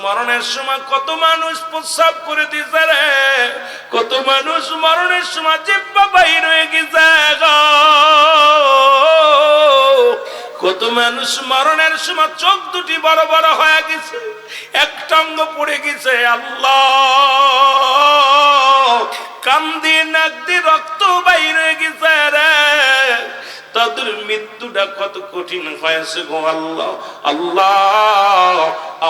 মরণের সময় কত মানুষ প্রস্রাব করে দিছে রে, কত মানুষ মরণের সময় জিহ্বা বাইর হয়ে গেছে গো, কত মানুষ মরণের সময় চোখ দুটি বড় বড় হয়ে গেছে, একটা অঙ্গ পড়ে গেছে। আল্লাহ, কান দিয়ে নাক দিয়ে রক্ত বাইর হয়ে গেছে রে, তাদের মৃত্যুটা কত কঠিন হয়েছে গো আল্লাহ। আল্লাহ,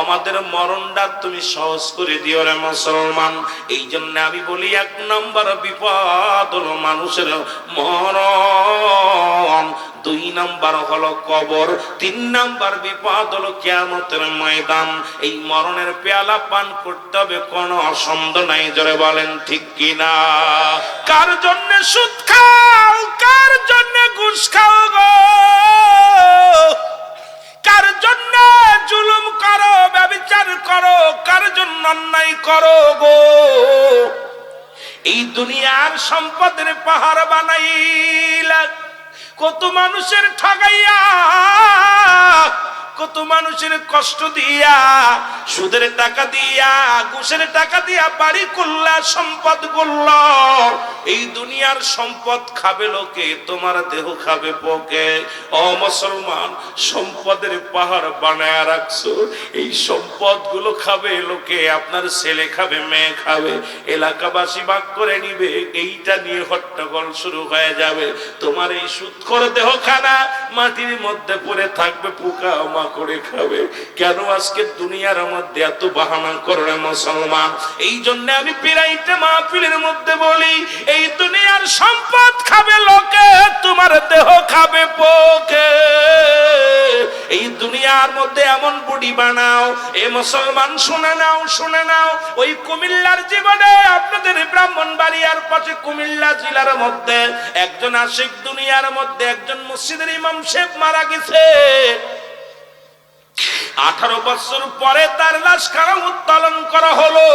আমাদের মরণটা তুমি সহজ করে দিও রে মুসলমান। এই জন্য আমি বলি, 1 নম্বর বিপদ হলো মানুষের মরণ, 2 নম্বর হলো কবর, 3 নম্বর বিপদ হলো কিয়ামতের ময়দান। এই মরণের পেয়ালা পান করতে হবে, কোনো সন্দেহ নাই, জোরে বলেন ঠিক কিনা? কার জন্য সুদ খাও, কার জন্য ঘুষ খাও গো, কার জন্য জুলুম করো, ব্যভিচার করো, কার জন্য অন্যায় করো গো। এই দুনিয়ার সম্পদের পাহাড় বানাইলা, কত মানুষের ঠগাইয়া, কত মানুষের কষ্ট দিয়া, সুদের টাকা দিয়া, ঘুষের টাকা দিয়া বাড়ি করলা, সম্পদ করল। এই দুনিয়ার সম্পদ খাবে লোকে, তোমার দেহ খাবে পোকে। ও মুসলমান, সম্পদের পাহাড় বানায় রাখছো, এই সম্পদ গুলো খাবে লোকে, আপনার ছেলে খাবে, মেয়ে খাবে, এলাকাবাসী ভাগ করে নিবে, এইটা নিয়ে হট্টগোল শুরু হয়ে যাবে। তোমার এই সুদখোর দেহ খানা মাটির মধ্যে পড়ে থাকবে, পোকা করে খাবে। কেন আজকে দুনিয়ার মধ্যে এত বাহানা করে মুসলমান? এই জন্য আমি পিরাইতে মাহফিলের মধ্যে বলি, এই দুনিয়ার সম্পদ খাবে লোকে, তোমার দেহ খাবে পোকে। এই দুনিয়ার মধ্যে এমন বডি বানাও, এ মুসলমান শুনে নাও, শুনে নাও। ওই কুমিল্লার জীবনে, আপনাদের ব্রাহ্মণবাড়িয়ার পাশে কুমিল্লা জেলার মধ্যে একজন আশিক দুনিয়ার মধ্যে একজন মসজিদের ইমাম সাহেব মারা গেছে। 18 বছর পরে তার লাশ খানা উত্তোলন করা হলো।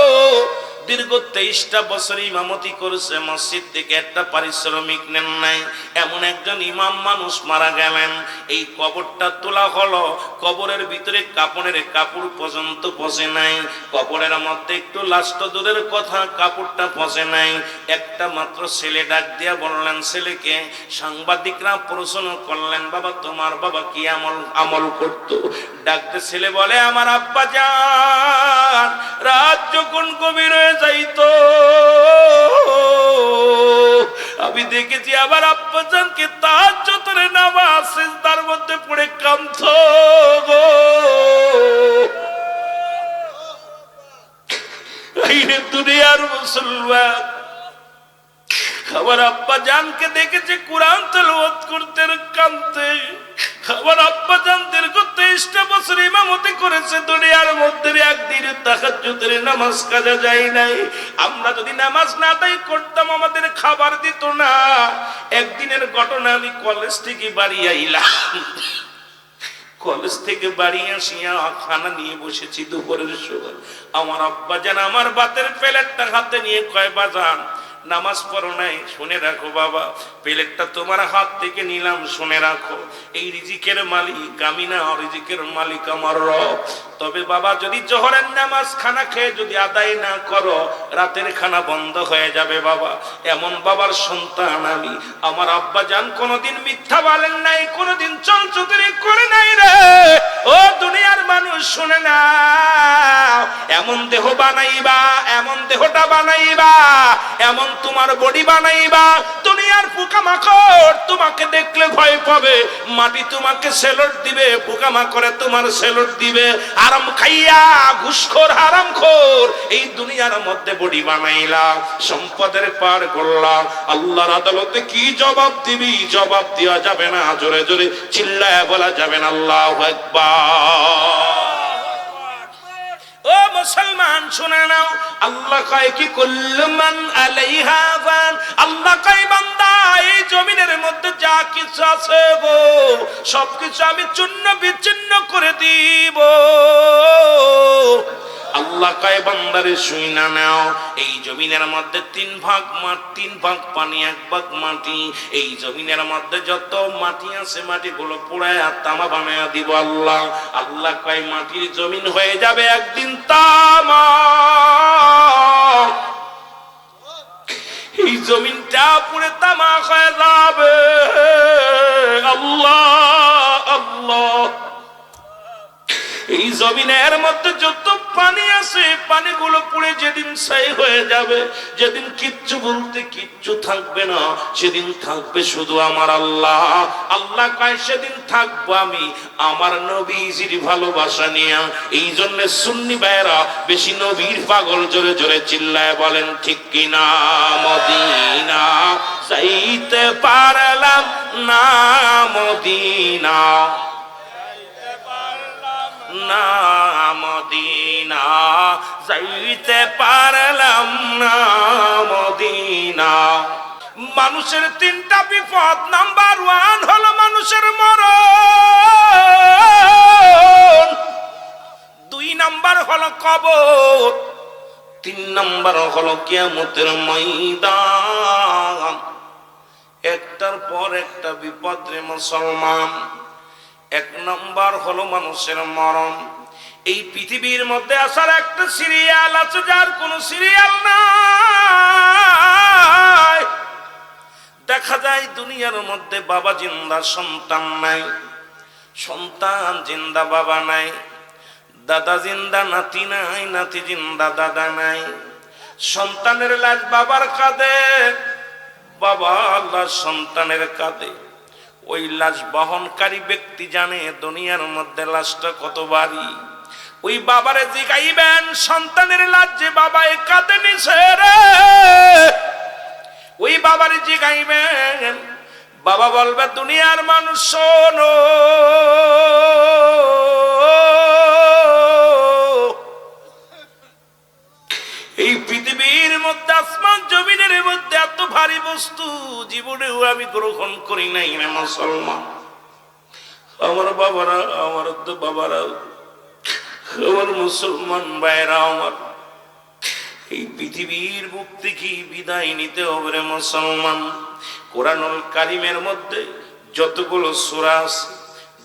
দীর্ঘ 23টা বছর ইমামতি করেছে, মসজিদ থেকে একটা পারিশ্রমিক নেন নাই। এমন একজন ইমাম মানুষ মারা গেলেন। এই কবরটা তোলা হলো, কবরের ভিতরে কাপড়ের কাপড় পর্যন্ত পচে নাই, কবরের মধ্যে একটু লাস্ট দূরের কথা, কাপড়টা পচে নাই। একটা মাত্র ছেলে ডাক দিয়া বললেন ছেলেকে, সাংবাদিকরা প্রশ্ন করলেন, বাবা তোমার বাবা কি আমল করতো? ডাকতে ছেলে বলে, আমার আব্বা যান রাত যখন গভীর হয়ে যাইতো, আমি দেখেছি আমার আব্বা জানকে তাহাজ্জুদের নামাজ সিজদার মধ্যে পড়ে কাঁদতো গো। এই দুনিয়ার মুসলমান, আমার আব্বা জানকে দেখেছে কোরআন তেলাওয়াত করতে কাঁদতে। আমার আব্বা জান দীর্ঘ 23টা বছর ইমামতি করেছে, দুনিয়ার মধ্যে একদিন তাহাজ্জুদের নামাজ কাজা যায় নাই। আমরা যদি নামাজ না আদায় করতাম আমাদের খাবার দিত না। একদিনের ঘটনা, আমি কলেজ থেকে বাড়ি আইলাম, কলেজ থেকে বাড়ি আসিয়া খানা নিয়ে বসেছি দুপুরের সময়। আমার আব্বা জান আমার ভাতের প্লেটটা হাতে নিয়ে কয়, বাজান নামাজ পড়ো নাই? শুনে রাখো বাবা, প্লেটটা তোমার হাত থেকে নিলাম, শুনে রাখো এই রিজিকের মালিক আমি না, রিজিকের মালিক আমার রব। তবে বাবা যদি জোহরের নামাজ খানা খেয়ে যদি আদায় না করো, রাতের খানা বন্ধ হয়ে যাবে বাবা। এমন বাবার সন্তান আমি। আমার আব্বা জান কোনোদিন মিথ্যা বলেন নাই, কোনোদিন চলচতুরি করে নাই রে। ও দুনিয়ার মানুষ শুনে না, এমন দেহ বানাইবা, এমন দেহটা বানাইবা, এমন তোমার বডি বানাইবা, দুনিয়ার পোকামাকড় তোমাকে দেখলে ভয় পাবে, মাটি তোমাকে সেলট দিবে, পোকামাকড়ে তোমার সেলট দিবে। আরাম খাইয়া ঘুষখোর হারামখোর এই দুনিয়ার মধ্যে বডি বানাইলা, সম্পদের পার করলা, আল্লাহর আদালতে কি জবাব দিবি? জবাব দেওয়া যাবে না, জোরে জোরে চিল্লায় বলা যাবে না আল্লাহু আকবার। ও মুসলমান শুনে নাও, আল্লাহ কয় কি কুল্লু মান আলাইহা ফান, আল্লাহ কয় বান্দা এই জমিনের মধ্যে যা কিছু আছে গো সবকিছু আমি চূর্ণ বিচ্ছিন্ন করে দিব। আল্লাহ কয় বান্দারে শুইনা নাও, এই জমিনের মধ্যে 3 ভাগ মাটি, 3 ভাগ পানি, 1 ভাগ মাটি। এই জমিনের মধ্যে যত মাটি আছে মাটিগুলো পোড়ায় তামা বানায় দিব আল্লাহ। আল্লাহ কয় মাটির জমিন হয়ে যাবে একদিন তা জমিনের মধ্যে যত পানি আছে পানিগুলো পুড়ে যেদিন ছাই হয়ে যাবে, যেদিন কিচ্ছু বলতে কিচ্ছু থাকবে না, সেদিন থাকবে শুধু আমার আল্লাহ। আল্লাহ কয় সেদিন থাকবো আমি আমার নবীজির ভালোবাসা নিয়ে। এই জন্য সুন্নি ভাইরা বেশি নবীর পাগল, জোরে জোরে চিল্লায় বলেন ঠিক কিনা। মদিনা যাইতে পারলাম না, মদিনা না, মদিনা যাইতে পারলাম না, মদিনা। মানুষের তিনটা বিপদ, নাম্বার 1 হলো মানুষের মরণ, 2 নাম্বার হলো কবর, 3 নাম্বার হলো কিয়ামতের ময়দান। একটার পর একটা বিপদ রে মুসলমান। 1 নাম্বার হলো মানুষের মরণ। এই পৃথিবীর মধ্যে আসার একটা সিরিয়াল আছে, যার কোনো সিরিয়াল নাই। দেখা যায় দুনিয়ার মধ্যে বাবা জিন্দা, সন্তান নাই, সন্তান জিন্দা বাবা নাই, দাদা জিন্দা নাতি নাই, নাতি জিন্দা দাদা নাই। সন্তানের লাশ বাবার কাঁধে, বাবা লাশ সন্তানের কাঁধে। ওই লাশ বহনকারী ব্যক্তি জানে দুনিয়ার মধ্যে লাশটা কত ভারী। ওই বাবারে জিগাইবেন সন্তানের লাশ যে বাবা এ কাঁধে নিছে রে, ওই বাবারে জিগাইবেন, বাবা বলবে দুনিয়ার মানুষ শোনো, এই পৃথিবীর মধ্যে আসমান জমিনের মধ্যে এত ভারী বস্তু জীবনেও আমি গ্রহণ করি নাই রে মুসলমান। আমার বাবারা, আমার তো বাবারা, আমার মুসলমান ভাইরা, আমার এই পৃথিবীর বুক থেকে বিদায় নিতে হবে রে মুসলমান। কোরআনুল কারীমের মধ্যে যতগুলো সূরা আছে,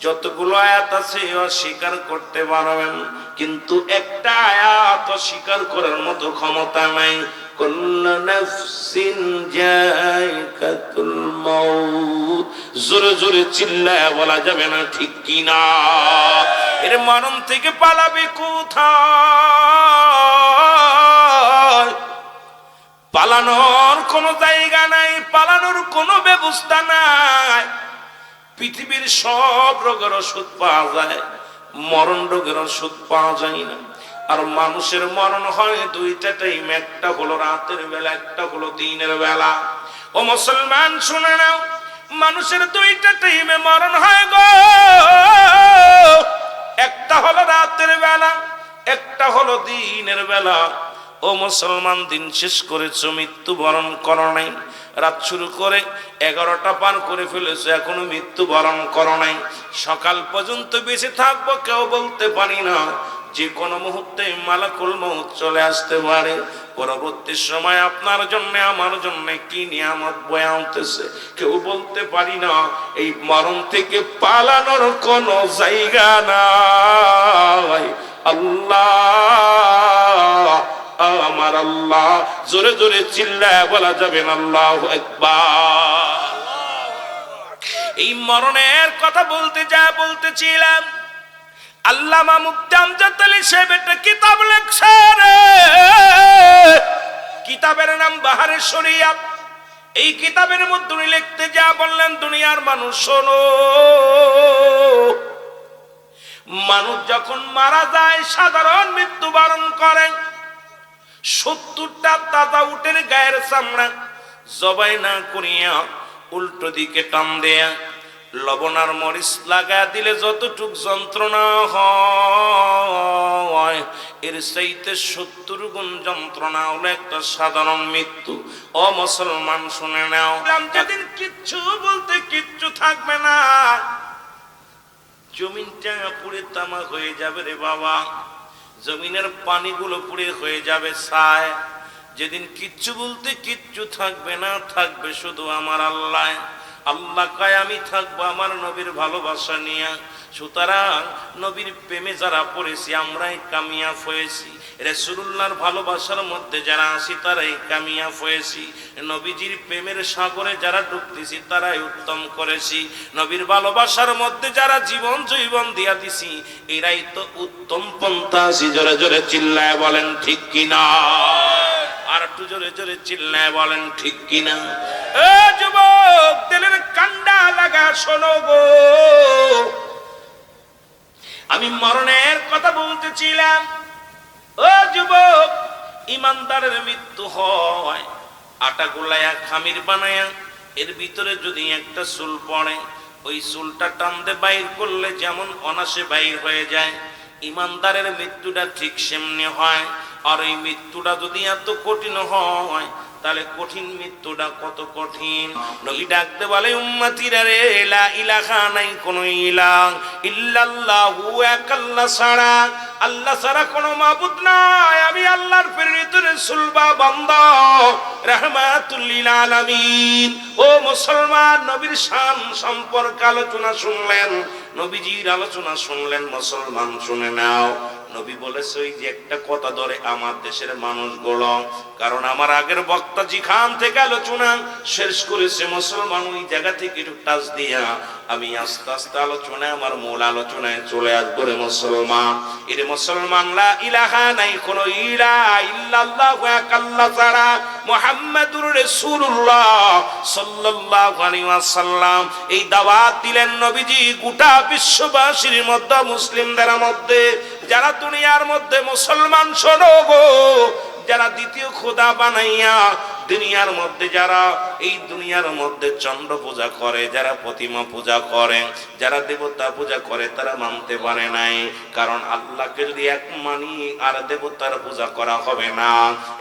যতগুলো আয়াত আছে অস্বীকার করতে পারবেন, কিন্তু একটা আয়াত অস্বীকার করার মতো ক্ষমতা নাই। কুল্লু নাফসিন যায়কাতুল মাউত, জোরে জোরে চিল্লায়া বলা যাবে না ঠিক কিনা। এর মরণ থেকে পালাবে কোথায়? পালানোর কোনো জায়গা নাই, পালানোর কোনো ব্যবস্থা নাই। পৃথিবীর সব রোগের ওষুধ পাওয়া যায়, মরণ রোগের ওষুধ পাওয়া যায় না। আর মানুষের মরণ হয় 2টা টাইম, একটা হলো রাতের বেলা, একটা হলো দিনের বেলা। ও মুসলমান শুনে নাও, মানুষের 2টা টাইমে মরণ হয় গো। একটা হলো রাতের বেলা, একটা হলো দিনের বেলা। ও মুসলমান, দিন শেষ করেছো, মৃত্যুবরণ করো নাই। রাত শুরু করে 11টা পার করে ফেলেছো, এখনো মৃত্যুবরণ করো নাই। সকাল পর্যন্ত বেঁচে থাকবো কেউ বলতে পারি না। যে কোনো মুহূর্তে মালাকুল মউত চলে আসতে পারে। পরবর্তী সময় আপনার জন্য আমার জন্য কি নিয়ামত বয়ে আনতেছে কেউ বলতে পারি না। এই মরণ থেকে পালানোর কোনো জায়গা নাই। আল্লাহ, আমার আল্লাহ, জোরে জোরে চিল্লায় বলা যাবে না আল্লাহু আকবার। এই মরণের কথা বলতে যা বলতেছিলাম, আল্লামা মুফতি আমজাদ আলী সাহেব একটা কিতাব লেখছে রে। কিতাবের নাম বাহারে শরিয়াত। এই কিতাবের মধ্যে উনি লিখতে যা বললেন, দুনিয়ার মানুষ শোনো, মানুষ যখন মারা যায় সাধারণ মৃত্যুবরণ করে। 70টা তাজা উটের গায়ের চামড়া জবাই না করিয়া উল্টো দিকে টান দেয়া লবণ আর মরিচ লাগা দিলে যতটুক যন্ত্রণা হয়, এর চাইতে 70 গুণ যন্ত্রণা হলো একটা সাধারণ মৃত্যু। ও মুসলমান শুনে নাও, যেদিন কিচ্ছু বলতে কিচ্ছু থাকবে না, জমিনটা পুড়ে তামা হয়ে যাবে রে বাবা, জমিনের পানিগুলো পুড়ে হয়ে যাবে ছাই। যেদিন কিচ্ছু বলতে কিচ্ছু থাকবে না, থাকবে শুধু আমার আল্লাহ। আল্লাহ কয় আমি থাকবো আমার নবীর ভালোবাসা নিয়ে। সুতরাং নবীর প্রেমে যারা পড়েছি আমরাই কামিয়াব হয়েছি, রাসূলুল্লাহর ভালোবাসার মধ্যে যারা আছি তারাই কামিয়াব হয়েছি, নবীজির প্রেমের সাগরে যারা ডুবতেছি তারাই উত্তম করেছি, নবীর ভালোবাসার মধ্যে যারা জীবন জৈবন দিয়া দিছি এরাই তো উত্তম পন্থা আছি। জোরে জোরে চিল্লায় বলেন ঠিক কিনা? আর একটু জোরে জোরে চিল্লায় বলেন ঠিক কিনা? এ যুবক, দিলের কান্ডা লাগা শোনো গো, আমি মরণের কথা বলতেছিলাম। ও যুবক, ইমানদারের মৃত্যু হয় আটা গুলায়া খামির বানায়া, এর ভিতরে যদি একটা চুল পড়ে ওই চুলটা টানতে বাইর করলে যেমন অনাসে বাইর হয়ে যায়, ইমানদারের মৃত্যুটা ঠিক সেমনি হয়। আর এই মৃত্যুটা যদি এত কঠিন হয় তাহলে কঠিন মৃত্যুটা কত কঠিন। নবী ডাকতে বলে উম্মতিরা রে, লা ইলাহা নাই কোন ইলাহ ইল্লাল্লাহু, এক আল্লাহ ছাড়া, আল্লাহ ছাড়া কোনো মাবুদ নাই, আমি আল্লাহর প্রেরিত রাসূল বা বান্দা রাহমাতুল লিল আলামিন। ও মুসলমান, নবীর শান সম্পর্কে আলোচনা শুনলেন, নবীজির আলোচনা শুনলেন, মুসলমান শুনে নাও। নবী বলেছে ওই যে একটা কথা ধরে আমার দেশের মানুষগুলো, কারণ আমার আগের বক্তা যেখান থেকে আলোচনা শেষ করেছে মুসলমান ওই জায়গা থেকে একটু টাচ দিয়া আমি আস্তে আস্তে আলোচনায় আমার মূল আলোচনায় চলে আসবো। রে মুসলমান, এর মুসলমান, লা ইলাহা নাই কোন ইলাহ ইল্লাল্লাহু, এক আল্লাহ ছাড়া, মুহাম্মাদুর রাসূলুল্লাহ সাল্লাল্লাহু আলাইহি ওয়াসাল্লাম এই দাওয়াত দিলেন নবীজি গোটা বিশ্ববাসীর মধ্যে, মুসলিমদের মধ্যে, যারা দুনিয়ার মধ্যে মুসলমান শোনো গো, যারা দ্বিতীয় খোদা বানাইয়া দুনিয়ার মধ্যে, যারা এই দুনিয়ার মধ্যে চন্দ্র পূজা করে, যারা প্রতিমা পূজা করে, যারা দেবতা পূজা করে, তারা মানতে পারে নাই। কারণ আল্লাহকে যদি এক মানি আর দেবতার পূজা করা হবে না।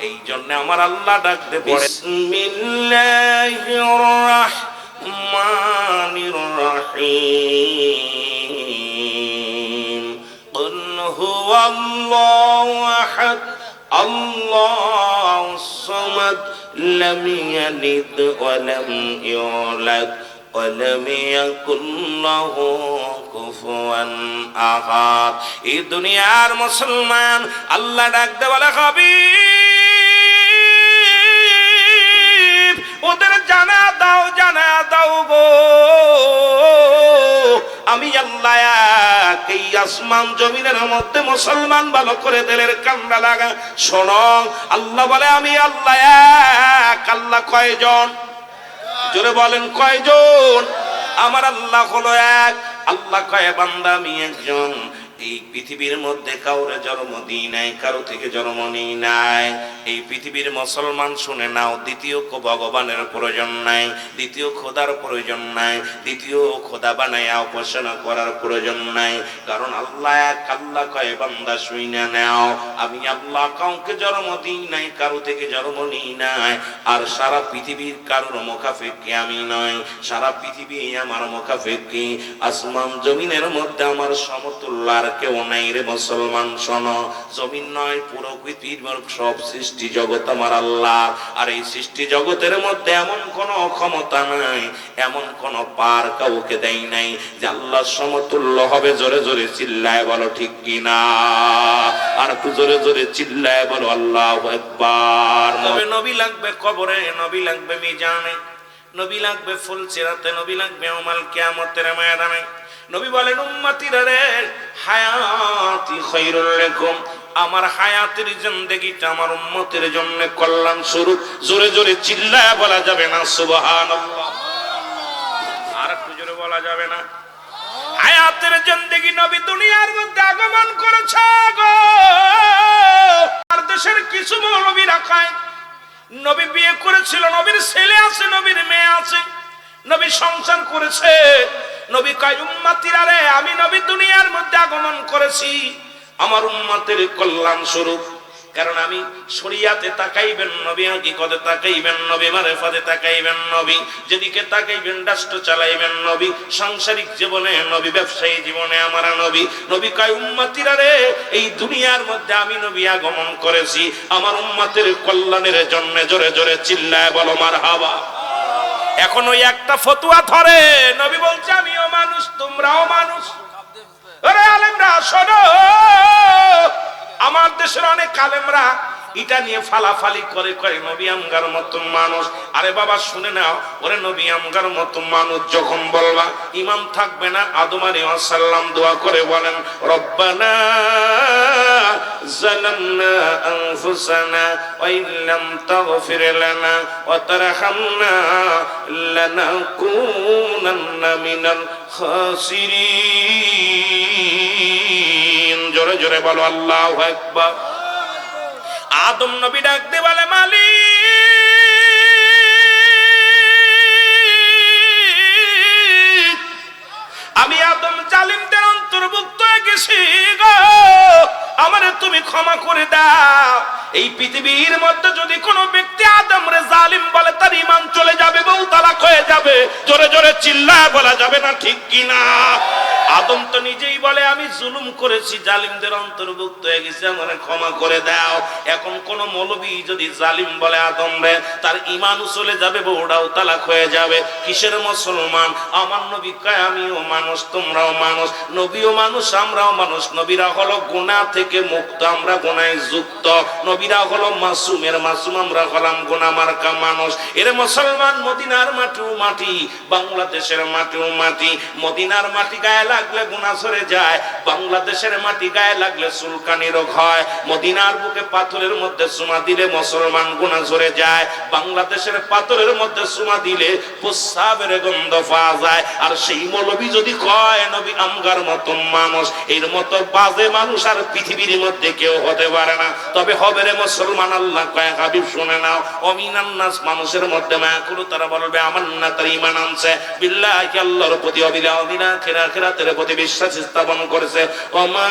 এই জন্য আমার আল্লাহ ডাকতে পড়ে বিসমিল্লাহির রাহমানির রাহিম, কুল হুয়াল্লাহু আহাদ আল্লাহুস সামাদ লাম ইয়ালিদ ওয়া লাম ইউলাদ ওয়া লাম ইয়াকুল লাহু কুফুয়ান আহাদ। এই দুনিয়ার মুসলমান আল্লাহ ডাকতে বলে হাবিব ওদের জানা দাও গো, আমি আল্লাহ এই আসমান জমিনের মধ্যে মুসলমান ভালো করে দিলের কান্ডা লাগা শোনো। আল্লাহ বলে আমি আল্লাহ এক। আল্লাহ কয়জন? জোরে বলেন কয়জন? আমার আল্লাহ হলো এক। আল্লাহ কয় বান্দা আমি একজন। এই পৃথিবীর মধ্যে কাউরে জন্ম দিই নাই, কারো থেকে জন্ম নিই নাই। এই পৃথিবীর মুসলমান শুনে নাও, দ্বিতীয় ভগবানের প্রয়োজন নাই, দ্বিতীয় খোদার প্রয়োজন নাই, দ্বিতীয় খোদা বানাইয়া উপাসনা করার প্রয়োজন নাই। কারণ আল্লাহ এক। আল্লাহ কয় বান্দা শুইনা নাও, আমি আল্লাহ কাউকে জন্ম দিই নাই, কারো থেকে জন্ম নিই নাই। আর সারা পৃথিবীর কারোর মুখাফেক্ষি আমি নয়, সারা পৃথিবী আমার মুখাফেক্ষি। আসমান জমিনের মধ্যে আমার সমতুল্য আর কেউ নাই। রে মুসলমান শোনো, জমিন নয় পুরো পৃথিবীর সব সৃষ্টি জগৎ আমার আল্লাহ। আর এই সৃষ্টি জগতের মধ্যে এমন কোন ক্ষমতা নাই, এমন কোন পার কাউকে দেয় নাই যে আল্লাহ সমতুল্য হবে। জোরে জোরে চিল্লায় বলো ঠিক কিনা? আর একটু জোরে জোরে চিল্লায় বলো আল্লাহু আকবার। নবী লাগবে কবরে, নবী লাগবে মিজানে, নবী লাগবে ফুলসিরাতে, নবী লাগবে ইয়াউমাল কিয়ামতের ময়দানে। নবী বলেন উম্মতিরা রে, হায়াতি খায়রুল লাকুম, আমার হায়াতের জিন্দেগিটা আমার উম্মতের জন্য কল্যাণ স্বরূপ। জোরে জোরে চিল্লায় বলা যাবে না সুবহানাল্লাহ? আর একটু জোরে বলা যাবে না? হায়াতের জিন্দেগি নবী দুনিয়ার মধ্যে আগমন করেছে গো। আর দেশের কিছু মৌলবী রাখায় নবী বিয়ে করেছিল, নবীর ছেলে আছে, নবীর মেয়ে আছে, নবী সংসার করেছে। নবী কয় উম্মতিরা রে, আমি নবী দুনিয়ার মধ্যে আগমন করেছি আমার উম্মতের কল্যাণ স্বরূপ। কারণ আমি শরিয়াতে তাকাইবেন নবী, হাকিকতে তাকাইবেন নবী, মারিফাতে তাকাইবেন নবী, যেদিকে তাকাইবেন রাষ্ট্র চালাইবেন নবী, সাংসারিক জীবনে নবী, ব্যবসায়ী জীবনে আমার নবী। নবী কয় উম্মতিরা রে, এই দুনিয়ার মধ্যে আমি নবী আগমন করেছি আমার উম্মতের কল্যাণের জন্য। জোরে জোরে চিল্লায় বলো মারহাবা। এখন ওই একটা ফতুয়া ধরে নবী বলছে আমিও মানুষ তোমরাও মানুষ। আরে আলেমরা শোনো, আমার দেশের অনেক আলেমরা এটা নিয়ে ফালাফালি করে কয় নবী আমগার মতো মানুষ। আরে বাবা শুনে নাও, ওরে নবী আমগার মতো মানুষ যখন বলবা, ইমাম থাকবে না। আদম আলাইহিস সালাম দোয়া করে বলেন রব্বানা যালামনা আনফুসানা ওয়া ইল্লাম তাগফির লানা ওয়া তারহামনা লানাকুনান্না মিনাল খাসিরিন। জোরে জোরে বলো আল্লাহু আকবার। আদম নবী ডাক দিয়ে বলে মালিক, আমি আদম জালিমদের অন্তর্ভুক্ত হয়ে গেছি গো, আমারে তুমি ক্ষমা করে দাও। এই পৃথিবীর মধ্যে যদি কোনো ব্যক্তি আদমরে জালিম বলে তার ঈমান চলে যাবে, বউ তালাক হয়ে যাবে। জোরে জোরে চিল্লায় বলা যাবে না ঠিক কিনা? আদম তো নিজেই বলে আমি জুলুম করেছি, জালিমদের অন্তর্ভুক্ত হয়ে গেছি, আমারে ক্ষমা করে দাও। এখন কোন মৌলবী যদি জালিম বলে আদম রে, তার ঈমানও চলে যাবে, বউটাও তালাক হয়ে যাবে। কিসের মুসলমান? আমার নবী কয় আমিও মানুষ তোমরাও মানুষ, নবীও মানুষ আমরাও মানুষ। নবীরা হলো গুনাহ থেকে মুক্ত, আমরা গুনাহে যুক্ত। নবীরা হলো মাসুমের মাসুম, আমরা হলাম গুনাহ মার্কা মানুষ। এর মুসলমান মদিনার মাটিও মাটি, বাংলাদেশের মাটিও মাটি। মদিনার মাটি গায়ে লাগলে গুনাহ সরে যায়, বাংলাদেশের মাটি গায়ে লাগলে চুলকানি রোগ হয়। মদিনার বুকে পাথরের মধ্যে চুমা দিলে মুসলমান গুনাহ সরে যায়, বাংলাদেশের পাথরের মধ্যে চুমা দিলে প্রস্রাবের গন্ধ পাওয়া যায়। আর সেই মৌলবী যদি কয় নবী আমগার মতো মানুষ, এর মতো বাজে মানুষ আর পৃথিবীর মধ্যে কেউ হতে পারে না। তবে হবে রে মুসলমান, আল্লাহ কয় হাবিব শুনে নাও, অমিনান নাস মানুষের মধ্যে মায়াকুলু, তারা বলবে আমান্না, তার ঈমান আনছে বিল্লাহি, আল্লাহর প্রতি, অবিলা অবিনা আখিরাতের প্রতি বিশ্বাস স্থাপন করেছে। ওমা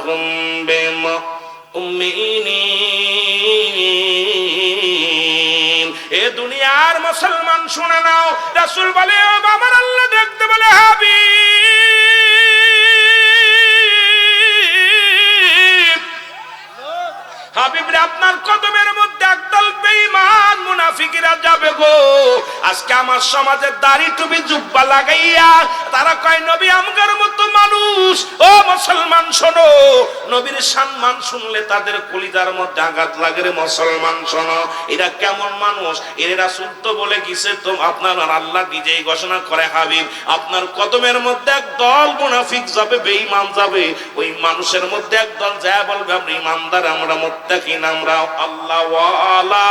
হুম বিমুমিনিন। এ দুনিয়ার মুসলমান শুনে নাও, রাসূল বলে আমার আল্লাহ দেখতে বলে হাবিব রে, আপনার কদমের মধ্যে একদল বেঈমান মুনাফিকরা যাবে গো। আজকে আমার সমাজের দাড়ি টুপি জুব্বা লাগাইয়া তারা কয় নবী আমগার মতো মানুষ। ও মুসলমান শোনো, নবীর সম্মান শুনলে তাদের কলিজার মধ্যে আঘাত লাগে রে মুসলমান শোনো। এরা কেমন মানুষ? এর রাসূল তো বলে গেছে, তো আপনার আল্লাহ নিজেই ঘোষণা করে হাবিব আপনার কদমের মধ্যে একদল মুনাফিক যাবে, বেঈমান যাবে। ওই মানুষের মধ্যে একদল যায় বলবে আমরা ইমানদার, আমরা মুত্তাকিন, আমরা আল্লাহওয়ালা।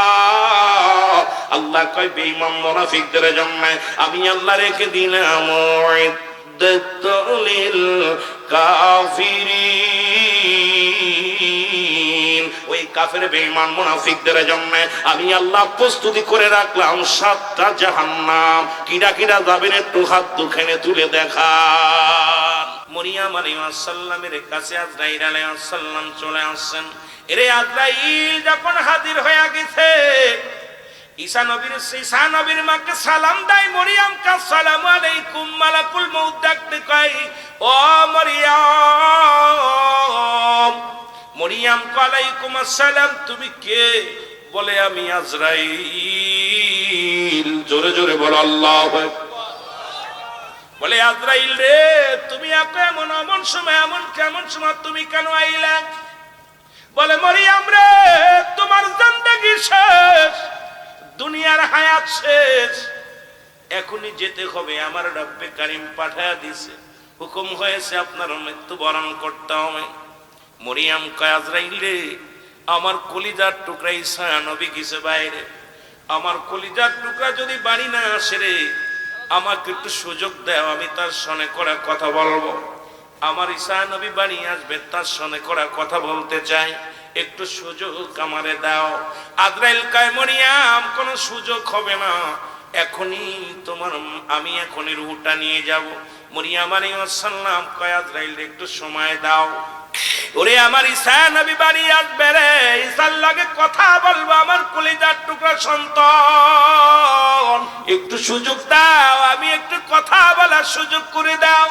আল্লাহ কয় বেঈমান মুনাফিকদের জন্য আমি আল্লাহ রেখে দিলাম উইদ্দাতুল কাফিরিন। ওই কাফের বেঈমান মুনাফিকদের জন্য আমি আল্লাহ প্রস্তুতি করে রাখলাম 7টা জাহান্নাম। কিরা কিরা যাবেন একটু হাত দুখানে তুলে দেখান। মরিয়ম আলাইহিস সালামের কাছে আজরাইল আলাইহিস সালাম চলে আসেন। এরে আজরাইল যখন হাজির হয়ে গেছে, ঈসা নবীর মাকে সালাম দেয় মরিয়ম, কা সালামু আলাইকুম। মালাকুল মউত ডাকতে কয় ও মরিয়ম। মরিয়ম ওয়ালাইকুম আসসালাম, তুমি কে? বলে আমি আজরাইল। জোরে জোরে বলো আল্লাহু আকবার। বলে আজরাইল রে, তুমি এমন এমন সময়, এমন কেমন সময় তুমি কেন আইলা? বলে মরিয়ম রে, তোমার জিন্দেগি শেষ, দুনিয়ার হায়াত শেষ, এখনই যেতে হবে। আমার রব্বে কারীম পাঠায়া দিয়েছে, হুকুম হয়েছে আপনার মৃত্যু বরণ করতে হবে। মরিয়ম কয় আজরাইল রে, আমার কলিজার টুকরা ঈসা নবী গেছে বাইরে, আমার কলিজার টুকরা যদি বাড়ি না আসে রে, আমাকে একটু সুযোগ দাও, আমি তার সঙ্গে করা কথা বলবো। আমার ঈসা নবী বাড়ি আসবে, তার সঙ্গে করা কথা বলতে চাই, একটু সুযোগ আমারে দাও। আজরাইল কয় মরিয়ম, কোনো সুযোগ হবে না, এখনই তোমার আমি এখনই রূহটা নিয়ে যাব। মরিয়ম আলাইহিস সালাম কয় আজরাইল একটু সময় দাও। ওরে আমার ঈসা নবী বাড়ি আসবে রে, ঈসার লাগে কথা বলবো, আমার কলিজার টুকরা সন্তান, একটু সুযোগ দাও, আমি একটু কথা বলার সুযোগ করে দাও।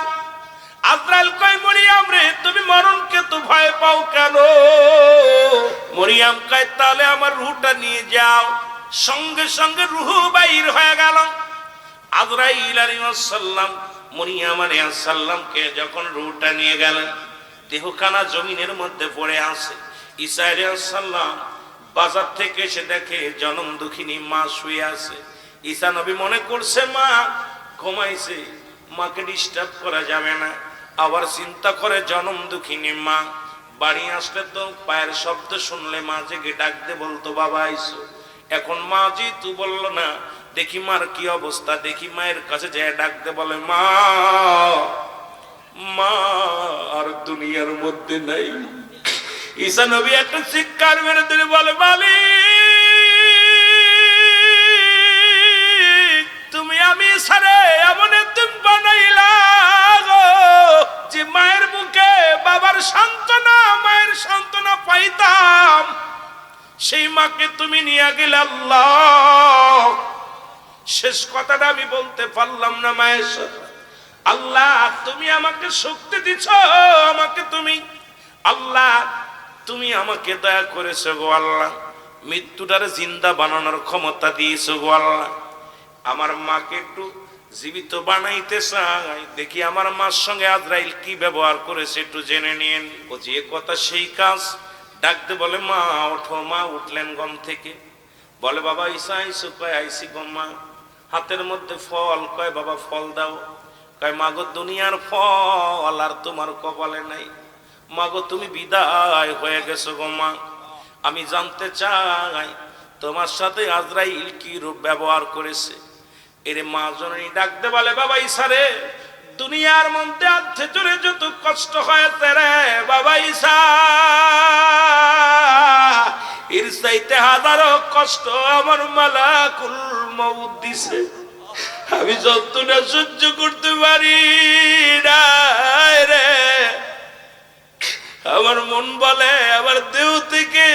আজরাইল কয় মরিয়ম রে, তুমি মরণকে তো ভয় পাও কেন? মরিয়ম কয় তাহলে আমার রূহটা নিয়ে যাও। সঙ্গে সঙ্গে রুহু বাইর হয়ে গেল। আজরাইল আলাইহিস সালাম মরিয়ম আলাইহিস সালামকে যখন রুহটা নিয়ে গেলেন, দেহখানা জমিনের মধ্যে পড়ে আছে। ঈসা আলাইহিস সালাম বাজার থেকে এসে দেখে জনম দুঃখিনী মা শুয়ে আছে। ঈসা নবী মনে করছে মা ঘুমাইছে, মাকে ডিস্টার্ব করা যাবে না। আবার চিন্তা করে জনম দুঃখিনী মা বাড়ি আসলে তো পায়ের শব্দ শুনলে মা জেগে ডাকতে বলতো বাবা আইসো। এখন মা যেহেতু বললো না, দেখি মার কি অবস্থা, দেখি মায়ের কাছে যায় ডাকতে বলে মা, মা আর দুনিয়ার মধ্যে নাই। ঈসা নবী একটা চিৎকার মেরে দিলে বলে মালিক তুমি আমি সারে এমন তুমি বানাইলা যে মায়ের বুকে বাবার সান্ত্বনা, মায়ের সান্ত্বনা পাইতাম, সেই মাকে তুমি নিয়ে গেলে আল্লাহ। শেষ কথাটা আমি বলতে পারলাম না মায়ের সাথে। আল্লাহ তুমি আমাকে শক্তি দিছ, আমাকে তুমি আল্লাহ তুমি আমাকে দয়া করেছো গো আল্লাহ, মৃত্যুটারে জিন্দা বানানোর ক্ষমতা দিয়েছো গো আল্লাহ। আমার মাকে একটু জীবিত বানাইতে চাই, দেখি আমার মার সঙ্গে আজরাইল কি ব্যবহার করেছে একটু জেনে নিন। ও যে কথা সেই কাজ। ডাকতে বলে মা ওঠো। মা উঠলেন ঘুম থেকে, বলে বাবা ঈসা আইসো? কয় আইসি গো মা। হাতের মধ্যে ফল, কয় বাবা ফল দাও। কয় মাগো দুনিয়ার ফল আর তোমার কপালে নাই, মাগো তুমি বিদায় হয়ে গেছো গো মা। আমি জানতে চাই তোমার সাথে আজরাইল কি রূপ ব্যবহার করেছে। এরে মা জননী ডাকতে বলে বাবা ঈসা রে, দুনিয়ার মধ্যে আধ্যে জুড়ে যত কষ্ট হয়েছে রে বাবা ঈসা, এর চাইতে হাজারো কষ্ট আমার মালাকুল মউত দিছে। আমি যতটা সহ্য করতে পারি না রে। আমার মন বলে আমার দেহ থেকে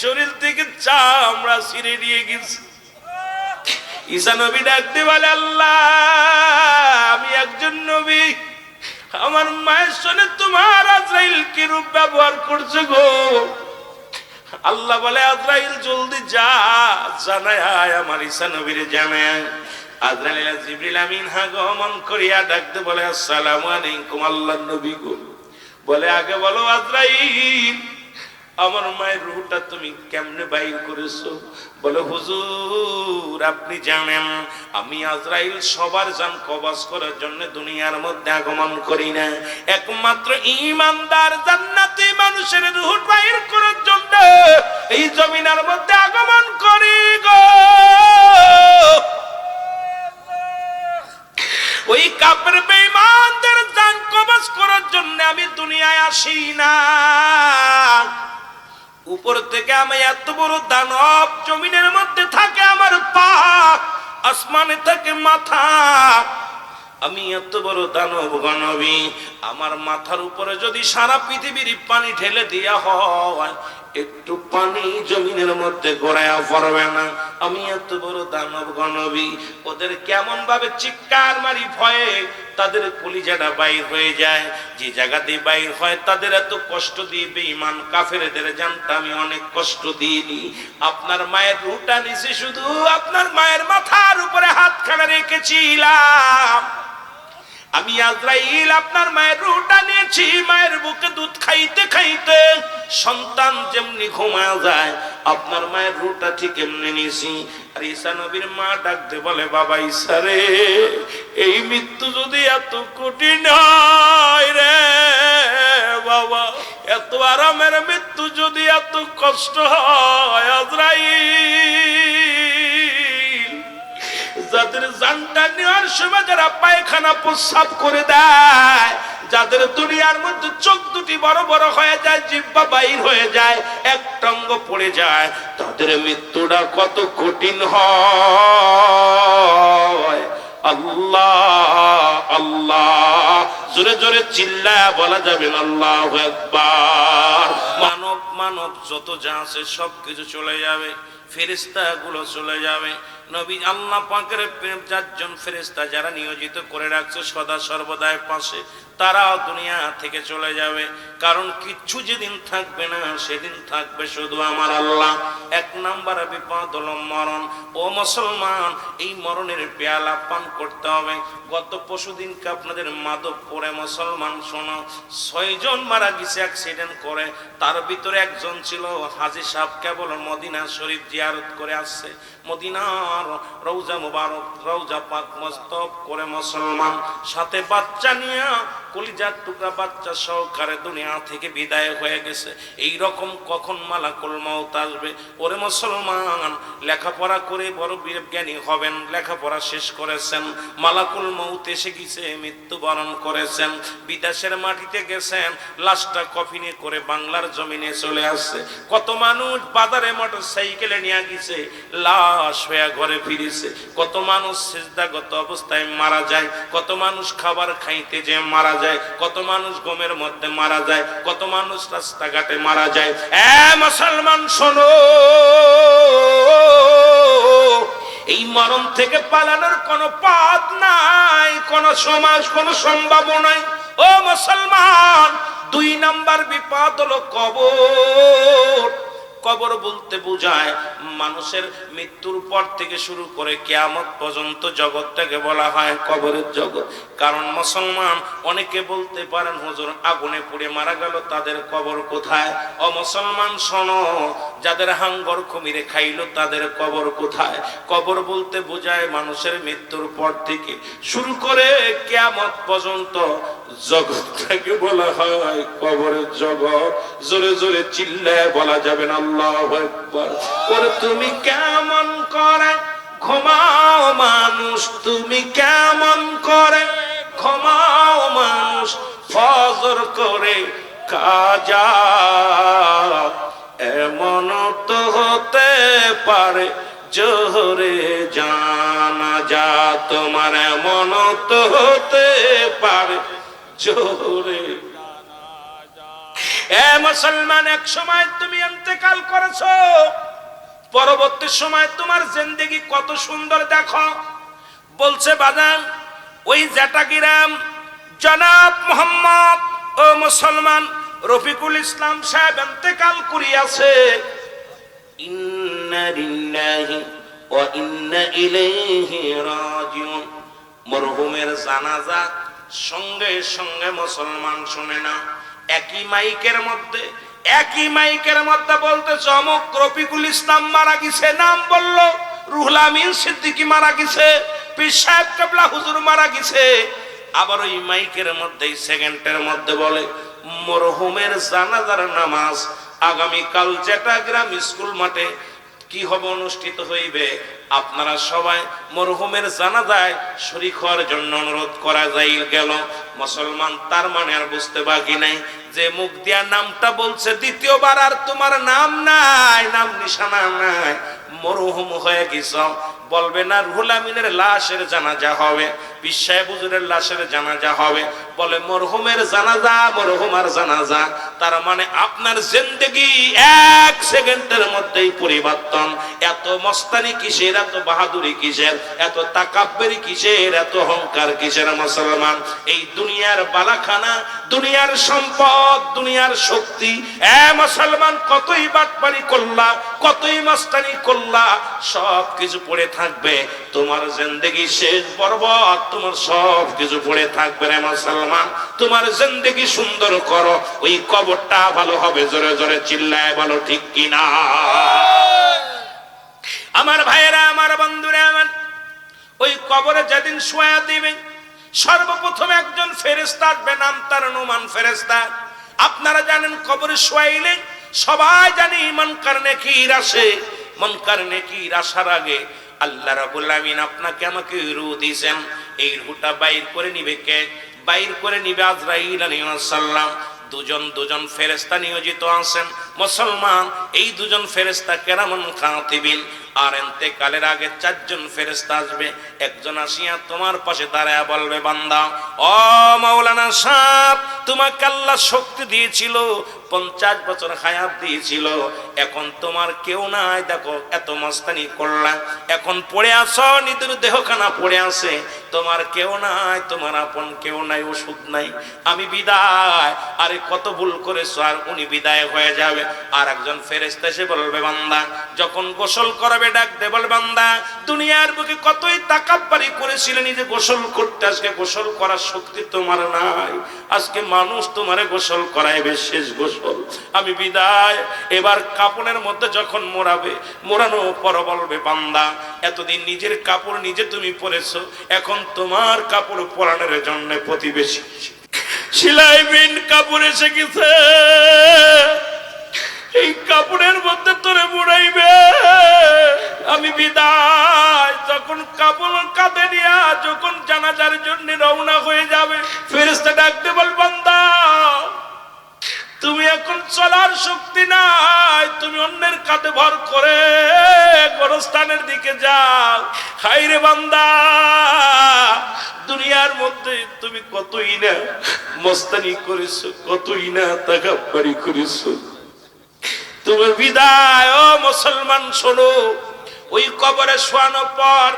শরীর থেকে চামড়া ছিঁড়ে নিয়ে গেছে। ঈসা নবী ডাকতে বলে আল্লাহ আমি একজন নবী, আমার মায়ের সঙ্গে তোমার আজরাইল কি রূপ ব্যবহার করছে গো। আল্লাহ বলে আজরাইল জলদি যা, জানায় আমার ঈসা নবীরে জানায়। আজরাইল জিবরিল আমিন আগমন করিয়া ডাকতে বলে আসসালামু আলাইকুম আল্লাহর নবী গো। বলে আগে বলো আজরাইল আমার মায়ের রূহটা তুমি কেমনে বাইর করেছো? বলে হুজুর আপনি জানেন আমি আজরাইল সবার জান কবজ করার জন্য দুনিয়ার মধ্যে আগমন করি না, একমাত্র ঈমানদার জান্নাতি মানুষের রূহ বাইর করার জন্য এই জমিনের মধ্যে আগমন করি গো। ওই কাফের বেঈমানদের জান কবজ করার জন্য আমি দুনিয়ায় আসি না। উপর থেকে আমি এত বড় দানব, জমিনের মধ্যে থাকে আমার পা, আসমানে থাকে মাথা। আমি এত বড় দানব গণবী, আমার মাথার উপরে যদি সারা পৃথিবীর পানি ঢেলে দেয়া হয় একটু পানি জমিনের মধ্যে গড়ায়া পড়বে না। আমি এত বড় দানব গণবী। ওদের কেমন ভাবে চিৎকার মারি ভয়ে তাদের কলিজাটা বাইর হয়ে যায়। যে জায়গাতে বাইর হয় তাদের এত কষ্ট দিয়ে বেঈমান কাফেরদের জানতে আমি অনেক কষ্ট দিইনি। আপনার মায়ের রূহটা নিচে শুধু আপনার মায়ের মাথার উপরে হাতখানা রেখেছিলাম। আমি আজরাইল আপনার মায়ের রূহটা নিয়েছি। মায়ের বুকে দুধ খাইতে খাইতে সন্তান যেমনি ঘুমায় যায় আপনার মায়ের রূহটা ঠিক এমনি নিয়েছি। আর ঈসা নবীর মা ডাকতে বলে বাবা ঈসা রে, এই মৃত্যু যদি এত কঠিন হয় রে বাবা, এত আরামের মৃত্যু যদি এত কষ্ট হয়, আজরাইল যাদের জানটা নেওয়ার সময় যারা পায়খানা প্রস্রাব করে দেয়, যাদের দুনিয়ার মধ্যে চোখ দুটি বড় বড় হয়ে যায়, জিহ্বা বাইর হয়ে যায়, একটা অঙ্গ পড়ে যায়, তাদের মৃত্যুটা কত কঠিন হয়। আল্লাহ আল্লাহ জোরে জোরে চিল্লায়া বলা যাবে না আল্লাহু আকবার। মানব মানব যত যা আছে সব কিছু চলে যাবে, ফেরেশতা গুলো চলে যাবে। নবী আল্লাহ পাকের 4জন ফেরেশতা যারা নিয়োজিত করে রাখছে সদা সর্বদাই পাশে, তারাও দুনিয়া থেকে চলে যাবে। কারণ কিচ্ছু যেদিন থাকবে না সেদিন থাকবে শুধু আমার আল্লাহ। 1 নাম্বার বিপদ হলো মরণ। ও মুসলমান, এই মরণের পেয়ালা পান করতে হবে। গত পরশুদিনকে আপনাদের মাধবপুরে মুসলমান শোনো, 6 জন মারা গেছে অ্যাক্সিডেন্ট করে। তার ভিতরে একজন ছিল হাজী সাহেব, কেবল মদিনা শরীফ জিয়ারত করে আসছে। মদিনার রওজা মুবারক, রওজা পাক মস্তব করে মুসলমান, সাথে বাচ্চা নিয়ে কলিজার টুকরা বাচ্চা সহকারে দুনিয়া থেকে বিদায় হয়ে গেছে। এই রকম কখন মালাকুল মউত আসবে? ওরে মুসলমান, লেখাপড়া করে বড় বিজ্ঞানী হবেন, লেখাপড়া শেষ করেছেন, মালাকুল মউত এসে গেছে, মৃত্যুবরণ করেছেন, বিদেশের মাটিতে গেছেন, লাশটা কফিনে করে বাংলার জমিনে চলে আসছে। কত মানুষ বাজারে মোটর সাইকেলে নিয়ে গেছে, লাশ হয়ে ঘরে ফিরেছে। কত মানুষ সিজদাগত অবস্থায় মারা যায়, কত মানুষ খাবার খাইতে যে মারা যায়, কত মানুষ গমের মধ্যে মারা যায়, কত মানুষ রাস্তাঘাটে মারা যায়। মুসলমান শোনো, এই মরণ থেকে পালানোর কোনো পথ নাই, কোনো সমাজ, কোনো সম্ভাবনা নাই। ও মুসলমান, 2 নাম্বার বিপদ হলো কবর। কবর বলতে বোঝায় মানুষের মৃত্যুর পর থেকে শুরু করে কিয়ামত পর্যন্ত জগৎটাকে বলা হয় কবরের জগৎ। কারণ মুসলমান, অনেকে বলতে পারেন হুজুর আগুনে পুড়ে মারা গেল, তাদের কবর কোথায়? ও মুসলমান শোনো, যাদের হাঙ্গর কুমিরে খাইলো তাদের কবর কোথায়? কবর বলতে বোঝায় মানুষের মৃত্যুর পর থেকে শুরু করে কিয়ামত পর্যন্ত জগৎটাকে বলা হয় কবরের জগৎ। জোরে জোরে চিল্লায় বলা যাবে না আল্লাহু আকবার। ওরে তুমি কেমন করে ঘুমাও মানুষ, তুমি কেমন করে ঘুমাও মানুষ, ফজর করে কাজা এমন তো হতে পারে জোহরে জানাজা তোমার, এমন তো হতে পারে জোহরে। মুসলমান, এক সময় তুমি ইন্তেকাল করেছো, পরবর্তী সময় তোমার জিন্দেগি কত সুন্দর দেখো। বলছে বাজান, ওই জাটাগিরাম জনাব মোহাম্মদ ও মুসলমান রফিকুল ইসলাম সাহেব ইন্তেকাল করিয়াছে। ইন্না লিল্লাহি ওয়া ইন্না ইলাইহি রাজিউন। মরহুমের জানাজা সঙ্গে সঙ্গে মুসলমান শুনে না, একই মাইকের মধ্যে বলতে চমক রফিকুল ইসলাম মারা গেছে, নাম বললো, রুহুল আমিন সিদ্দিকী মারা গেছে, পীর সাহেব কেবলা হুজুর মারা গেছে। আবার ওই মাইকের মধ্যেই সেকেন্ডের মধ্যে বলে মরহুমের জানাজার নামাজ আগামীকাল জেটাগ্রাম স্কুল মাঠে কি হবে, অনুষ্ঠিত হইবে। আপনারা সবাই মরহুমের জানাজায় শরীক হওয়ার জন্য অনুরোধ করা যাই গেল। মুসলমান, তার মানে আর বুঝতে বাকি নাই যে মুখ দিয়া নামটা বলছে, দ্বিতীয়বার আর তোমার নাম নাই, নাম নিশানা নাই, মরহুম হয়ে গেছ। বলবে না রুহুল আমিনের লাশের জানাজা হবে, পীর সাহেব হুজুরের লাশের জানাজা হবে, বলে মরহুমের জানাজা, মরহুমার জানাজা। তার মানে আপনার জিন্দেগি 1 সেকেন্ডের মধ্যেই পরিবর্তন। এত মস্তানি কিসের, এত বাহাদুরি কিসের, এত তাকাব্বুরি কিসের, এত অহংকার কিসের? মুসলমান, এই দুনিয়ার বালাখানা, দুনিয়ার সম্পদ, দুনিয়ার শক্তি, মুসলমান কতই বাটপারি করলা, কতই মস্তানি করলা, সব কিছু পড়ে থাকবে। তোমার জিন্দেগি শেষ বরবাদ, তোমার সব কিছু পড়ে থাকবে রে মুসলমান। তোমার জিন্দেগি সুন্দর করো, ওই কবরটা ভালো হবে। জোরে জোরে চিল্লায় বলো ঠিক কিনা? আমার ভাইয়েরা, আমার বন্ধুরা, আমার ওই কবরে যেদিন শোয়া দিবে, সর্বপ্রথম একজন ফেরেশতা আসবে, নাম তার নুমান ফেরেশতা। আপনারা জানেন কবরে শোয়াইলে সবাই জানি মুনকার নেকির আসে। মুনকার নেকির আসার আগে আল্লাহ রাব্বুল আমিন আপনাকে আমাকে রূহ দিয়েছেন। এই রূহটা বাইর করে নিবে কে? বাইর করে নিবে আজরাইল আলাইহিস সালাম। দুজন ফেরেশতা নিয়োজিত আছেন মুসলমান। এই দুজন ফেরেশতা কেরামুন কাতিবিন। আর ইন্তেকালের আগে 4 জন ফেরেশতা আসবে। একজন আসিয়া তোমার পাশে দাঁড়ায়া বলবে, বান্দা ও মাওলানা সাহেব, তোমাকে আল্লাহ শক্তি দিয়েছিল, 50 বছর হায়াত দিয়েছিল, এখন তোমার কেউ নাই, দেখো এত মস্তানি করলা, এখন পড়ে আসো, নিজের দেহখানা পড়ে আছে, তোমার কেউ নাই, তোমার আপন কেউ নাই, ওষুধ নাই, আমি বিদায়। আরে কত ভুল করেছো, আর উনি বিদায় হয়ে যাবে। আর একজন ফেরেশতা এসে বলবে, বান্দা যখন গোসল করাবে ডাক দে, বল বান্দা দুনিয়ার বুকে কতই তাকাব্বুরি করেছিলে নিজে গোসল করতে, আজকে গোসল করার শক্তি তোমার নাই, আজকে মানুষ তোমারে গোসল করাইবে, শেষ গোসল, আমি বিদায়। এবার কাপড়ের মধ্যে যখন মোড়াবে, মোড়ানোর পর বলবে, বান্দা এতদিন নিজের কাপড় নিজে তুমি পরেছো, এখন তোমার কাপড় পরানোর জন্য প্রতিবেশী সেলাই বিন কাপড় এসে গেছে, এই কাপড়ের মধ্যে তোরে মোড়াইবে, আমি বিদায়। যখন কাপড় কাঁধে নিয়া যখন জানাজার জন্য রওনা হয়ে যাবে, ফেরেশতা ডাকতে বল, বান্দা তুমি এখন চলার শক্তি নাই, তুমি অন্যের কাঁধে ভর করে গোরস্থানের দিকে যাও। হায়রে বান্দা, দুনিয়ার মধ্যে তুমি কতই না মস্তানি করেছো, কতই না তাকাব্বুরি করেছো, তোমার বিদায়। ও মুসলমান শোনো, ওই কবরে শোয়ানোর পর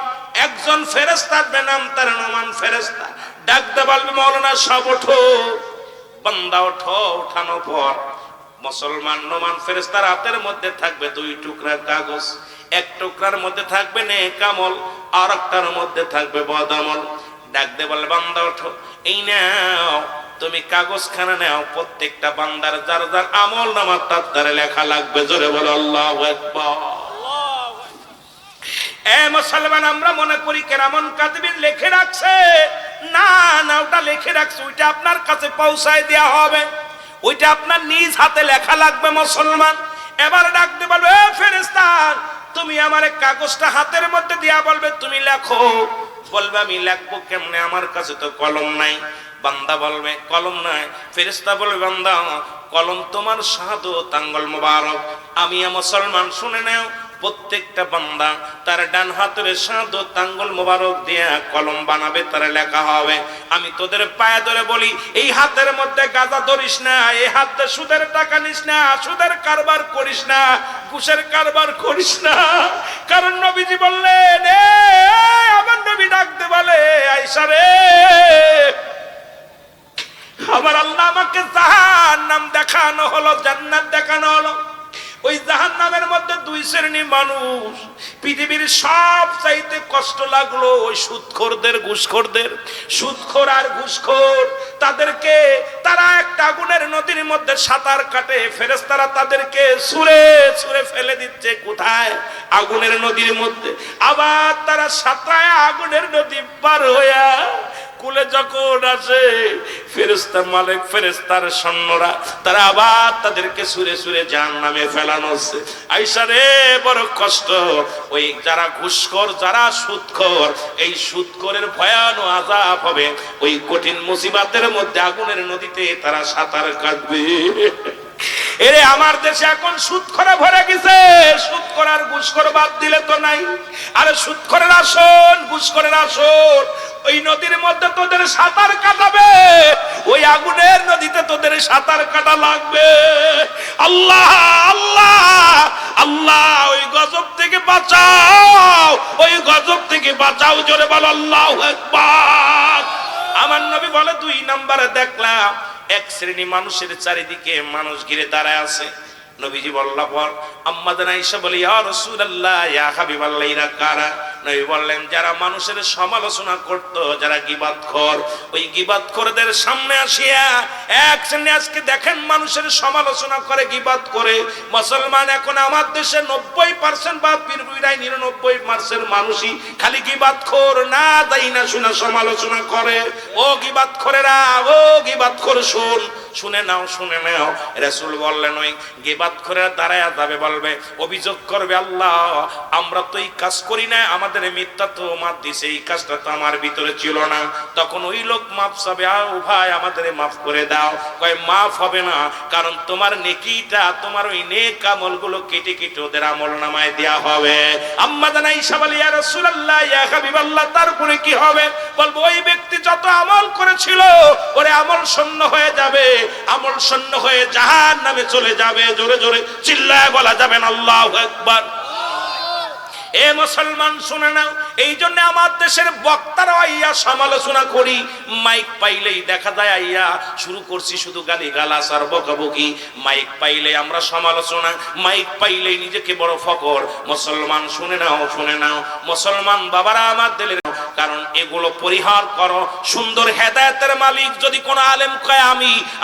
একজন ফেরেশতা নাম তার নোমান ফেরেশতা ডাকতে বলবে, মাওলানা সাহেব ওঠো। বান্দা ওঠো। ওঠানোর পর মুসলমান নোমান ফেরেশতার হাতের মধ্যে থাকবে 2 টুকরা কাগজ, এক টুকরার মধ্যে থাকবে নেক আমল, আর একটার মধ্যে থাকবে বদ আমল। ডাকতে বলে, বান্দা ওঠো, এই নাও তুমি কাগজখানা নাও, প্রত্যেকটা বান্দার যার যার আমল নামা তার দ্বারা লেখা লাগবে। জোরে বলো আল্লাহু আকবার। এ মুসলমান, আমরা মনে করি কেরামুন কাতিবিন লিখে রাখছে, না না, ওটা লিখে রাখছে, ওইটা আপনার কাছে পৌঁছায় দেওয়া হবে, ওইটা আপনার নিজ হাতে লেখা লাগবে মুসলমান। এবার ডাকতে বলবে, এ ফেরেশতা, তুমি আমার কাগজটা হাতের মধ্যে দিয়া বলবে তুমি লেখো। বলবে, আমি লিখবো কেমনে, আমার কাছে তো কলম নাই। বান্দা বলবে, কলম নাই। ফেরেশতা বলবে, বান্দা কলম তোমার শাহাদাত আঙ্গুল মোবারক। আমি মুসলমান শুনে নাও, প্রত্যেকটা বান্দা তার ডান হাতের শাহাদাত আঙ্গুল মোবারক দিয়ে কলম বানাবে, তার লেখা হবে। আমি তোদের পায়ে ধরে বলি, এই হাতের মধ্যে গাঁজা ধরিস না, এই হাতে সুদের টাকা নিস না, সুদের কারবার করিস না, ঘুষের কারবার করিস না। কারণ নবীজি বললেন, আমার নবী ডাকতে বলে, আয়েশা রে, আমার আল্লাহ আমাকে জাহান্নাম দেখানো হলো, জান্নাত দেখানো হলো। ওই জাহান্নামের মধ্যে 2 শ্রেণীর মানুষ, পৃথিবীর সব চাইতে কষ্ট লাগলো ওই সুদখোরদের, ঘুষখোরদের। সুদখোর আর ঘুষখোর, তাদেরকে তারা একটা আগুনের নদীর মধ্যে সাঁতার কাটে, ফেরেশতারা তাদেরকে ছুঁড়ে ছুঁড়ে ফেলে দিচ্ছে। কোথায়? আগুনের নদীর মধ্যে। আবার তারা সাঁতরায় আগুনের নদী পার হইয়া কুলে যখন আসে, ফেরেশতা মালিক, ফেরেশতার সৈন্যরা তারা আবার তাদেরকে ছুঁড়ে ছুঁড়ে জাহান্নামে ফেলানো হচ্ছে। আয়েশা রে, বড় কষ্ট। ওই যারা ঘুষখোর, যারা সুদখোর, এই সুদখোরের ভয়ানক আযাব হবে। ওই কঠিন মুসিবতের মধ্যে আগুনের নদীতে তারা সাঁতার কাটবে। এরে আমার দেশে এখন সুদখোরে ভরে গেছে, সুদখোর আর ঘুষখোর বাদ দিলে তো নাই। আরে সুদখোরের আসন, ঘুষখোরের আসন, ওই নদীর মধ্যে তোদের সাঁতার কাটাবে, ওই আগুনের নদীতে তোদের সাঁতার কাটা লাগবে। আল্লাহ আল্লাহ আল্লাহ, ওই গজব থেকে বাঁচাও, ওই গজব থেকে বাঁচাও। জোরে বল আল্লাহু আকবার। আমার নবী বলে, 2 নম্বরে দেখলাম এক শ্রেণী মানুষের চারিদিকে মানুষ ঘিরে দাঁড়ায় আছে। নবীজি বললা পর আম্মা জান আয়েশা বলি, ইয়া রাসূলুল্লাহ, ইয়া হাবিবাল্লাহ, এরা কারা? নবী বললেন, যারা মানুষের সমালোচনা করত, যারা গীবাতখোর, ওই গীবাতখোরদের সামনে আসিয়া এক শ্রেণী আজকে দেখেন মানুষের সমালোচনা করে, গীবাত করে। মুসলমান এখন আমার দেশে 90% বা 99% মানুষই খালি গীবাতখোর, না যাই না শুনে সমালোচনা করে। ও গীবাতখোরেরা, ও গীবাতখোর, শুনে নাও, শুনে নাও। রাসূল বললেন, ওই গীবাতখোরেরা দাঁড়ায়া যাবে, বলবে, অভিযোগ করবে, আল্লাহ আমরা তো এই কাজ করি না, আমাদের আমাদের মিথ্যা তোহমত দিছে, এই কাজটা তো আমার ভিতরে ছিল না। তখন ওই লোক মাফ চাবে, ও ভাই আমাদের মাফ করে দাও। কয় মাফ হবে না, কারণ তোমার নেকিটা, তোমার ওই নেক আমলগুলো কেটে কেটে ওদের আমল নামায় দেয়া হবে। আম্মা জান আয়েশা বলে, ইয়া রাসূলুল্লাহ, ইয়া হাবিবাল্লাহ, তারপরে কি হবে? বলবো ওই ব্যক্তি যত আমল করেছিল ওরে আমল শূন্য হয়ে যাবে, আমল শূন্য হয়ে জাহান্নামে চলে যাবে। জোরে জোরে চিল্লায় বলা যাবে না আল্লাহু আকবার। এ মুসলমান শুনে নাও, এই জন্য আমার দেশের বক্তারা আইয়া সমালোচনা করি, মাইক পাইলেই দেখা যায় আইয়া শুরু করছি শুধু গালি গালাস আর বকাবকি। মাইক পাইলে আমরা সমালোচনা, মাইক পাইলেই নিজেকে বড় ফকর। মুসলমান শুনে নাও, শুনে নাও মুসলমান বাবারা আমার দিলের, কারণ এগুলো পরিহার করো। সুন্দর হেদায়েতের মালিক যদি কোন আলেম কয়